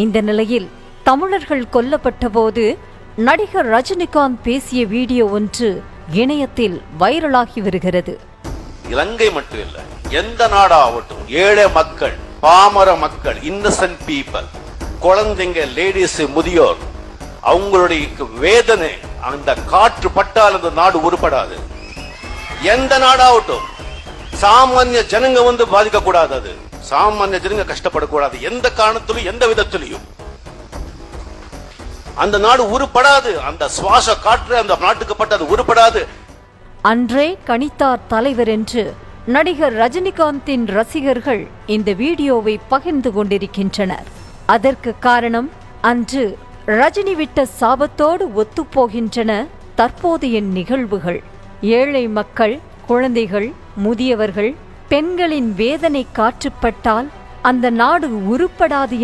இந்த நிலையில் தமிழர்கள் கொல்லப்பட்ட போது நடிகர் ரஜினிகாந்த் பேசிய வீடியோ ஒன்று இணையத்தில் வைரலாகி வருகிறது. இலங்கை மட்டும் இல்ல, எந்த நாடாகட்டும் ஏழை மக்கள், பாமர மக்கள், இன்னசென்ட் பீப்பிள், குழந்தைங்க, லேடிஸ், முதியோர், அவங்களுடைய வேதனை அந்த காற்று பட்டால் அந்த நாடு உருப்படாது. எந்த நாடாகட்டும் சாமானிய ஜனங்க பாதிக்க கூடாது. அது சாமானிய ஜனங்க கஷ்டப்படக்கூடாது. எந்த காரணத்திலும் எந்த விதத்திலையும் அந்த நாடு உருப்படாது. அந்த சுவாச காற்று அந்த நாட்டுக்கு பட்டது உருப்படாது. அன்றே கணித்தார் தலைவர் என்று நடிகர் ரஜினிகாந்தின் ரசிகர்கள் இந்த வீடியோவை பகிர்ந்து கொண்டிருக்கின்றனர். அதற்கு காரணம், அன்று ரஜினி விட்ட சாபத்தோடு ஒத்துப்போகின்றன தற்போதைய நிகழ்வுகள். ஏழை மக்கள், குழந்தைகள், முதியவர்கள், பெண்களின் வேதனை காற்றுப்பட்டால் அந்த நாடு உருப்படாது.